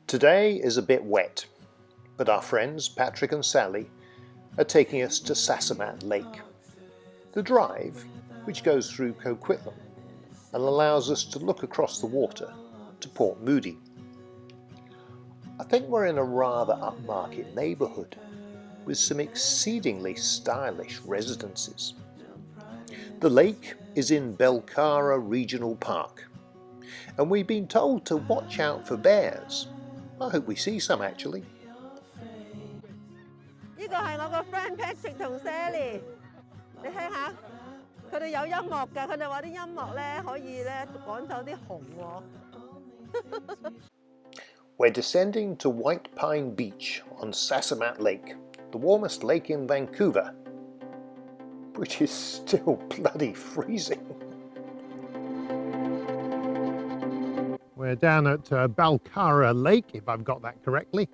Today is a bit wet, but our friends Patrick and Sally are taking us to Sasamat Lake. The drive, which goes through Coquitlam and allows us to look across the water to Port Moody. I think we're in a rather upmarket neighbourhood with some exceedingly stylish residences. The lake is in Belcarra Regional Park, and we've been told to watch out for bears. I hope we see some actually. 呢個係我個 friend Patrick 同 Sally， 你睇下，佢哋有音樂㗎，佢哋話啲音樂咧可以咧趕走啲熊喎。We're descending to White Pine Beach on Sasamat Lake, the warmest lake in Vancouver, which is still bloody freezing. We're down at Belcarra Lake, if I've got that correctly.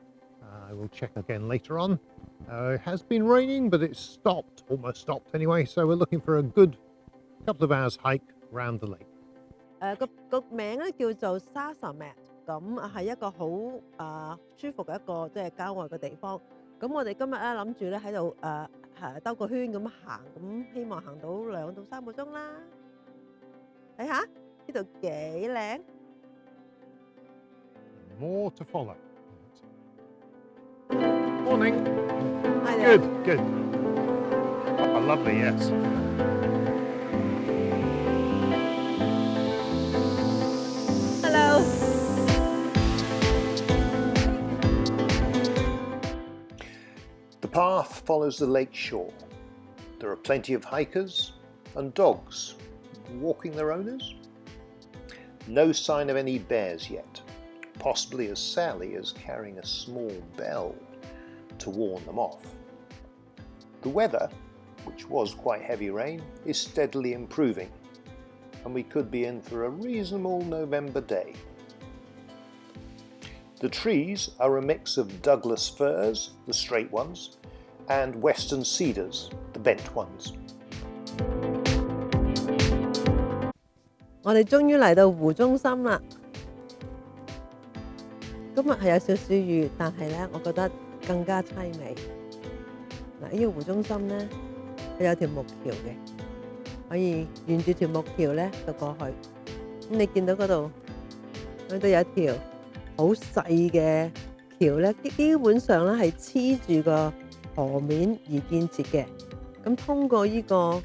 I will check again later on. It has been raining, but it's stopped, almost stopped anyway, so we're looking for a good couple of hours hike around the lake. 個名咧叫做 Sasamat， 咁係一個好舒服嘅一個即係郊外嘅地方。咁我哋今日咧諗住咧喺度兜個圈咁行，咁希望行到2到3個鐘啦。睇下呢度幾靚。More to follow. Morning. Hi there. Good, good. Oh, lovely, yes. Hello. The path follows the lake shore. There are plenty of hikers and dogs walking their owners. No sign of any bears yet, possibly as Sally is carrying a small bell to warn them off. The weather, which was quite heavy rain, is steadily improving, and we could be in for a reasonable November day. The trees are a mix of Douglas firs, the straight ones, and western cedars, the bent ones. 我哋終於嚟到湖中心啦！今日係有少少雨，但係咧，我覺得更加凄美。嗱，呢個湖中心咧，佢有條木橋嘅，可以沿住條木橋咧就過去。咁你見到嗰度有條好細嘅橋咧，基本上咧係黐住個河面而建設嘅。咁通過呢個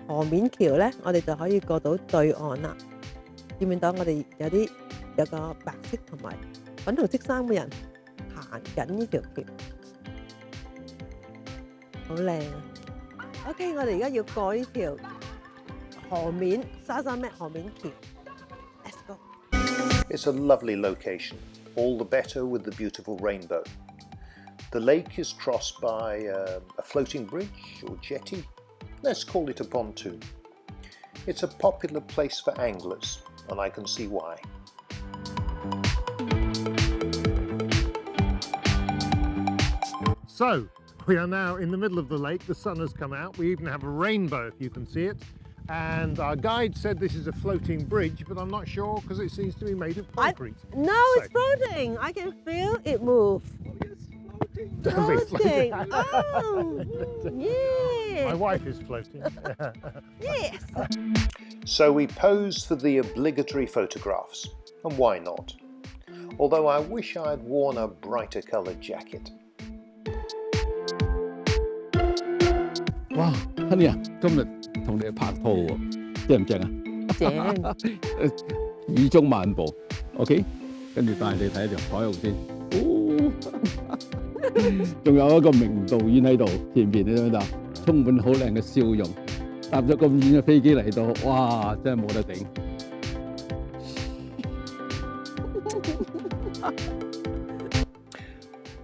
河面橋咧，我哋就可以過到對岸啦。見唔見到我哋有個白色同埋粉紅色衫嘅人行緊呢條橋，好靚啊 ！OK， 我哋而家要過呢條河面Sasamat河面橋。Let's go. It's a lovely location, all the better with the beautiful rainbow. The lake is crossed by a floating bridge or jetty. Let's call it a pontoon. It's a popular place for anglers, and I can see why. So, we are now in the middle of the lake. The sun has come out. We even have a rainbow, if you can see it. And our guide said this is a floating bridge, but I'm not sure because it seems to be made of concrete. No, it's floating. I can feel it move. Floating. Oh, yeah. My wife is floating. Yes. So we posed for the obligatory photographs, and why not? Although I wish I'd worn a brighter coloured jacket. 哇 ，Honey 啊，今日同你拍拖喎，正唔正啊？正。雨中漫步 ，OK， 跟住帶你睇一條彩虹先。哦，仲有一個名導演喺度，前邊你睇唔睇？充滿好靚嘅笑容，搭咗咁遠嘅飛機嚟到，哇！真係冇得頂。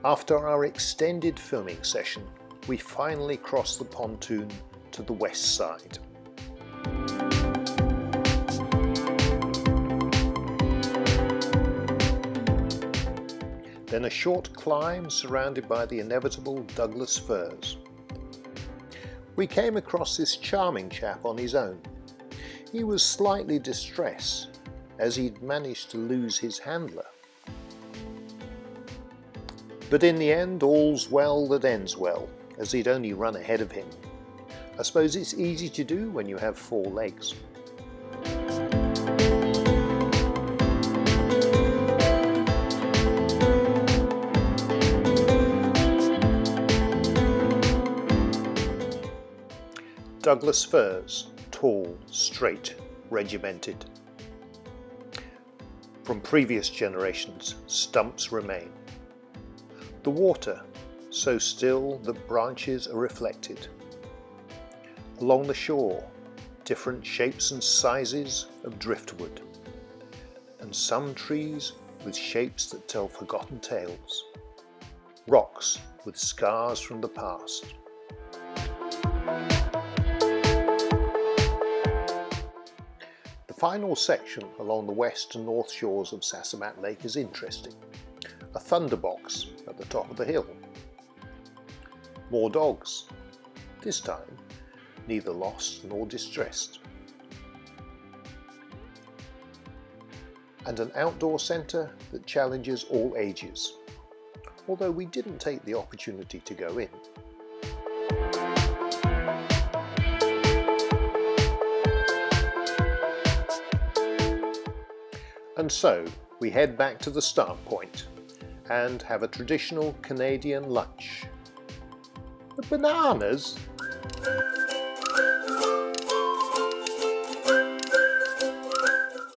After our extended filming session, we finally crossed the pontoon to the west side. Then a short climb surrounded by the inevitable Douglas firs. we came across this charming chap on his own. He was slightly distressed as he'd managed to lose his handler. But in the end, all's well that ends well, as he'd only run ahead of him. I suppose it's easy to do when you have 4 legs. Douglas firs, tall, straight, regimented. From previous generations, stumps remain. The water, so still that branches are reflected. Along the shore, different shapes and sizes of driftwood, and some trees with shapes that tell forgotten tales. Rocks with scars from the past. The final section along the west and north shores of Sasamat Lake is interesting. A thunderbox at the top of the hill. More dogs, this time neither lost nor distressed. And an outdoor centre that challenges all ages, although we didn't take the opportunity to go in. And so we head back to the start point and have a traditional Canadian lunch. The bananas?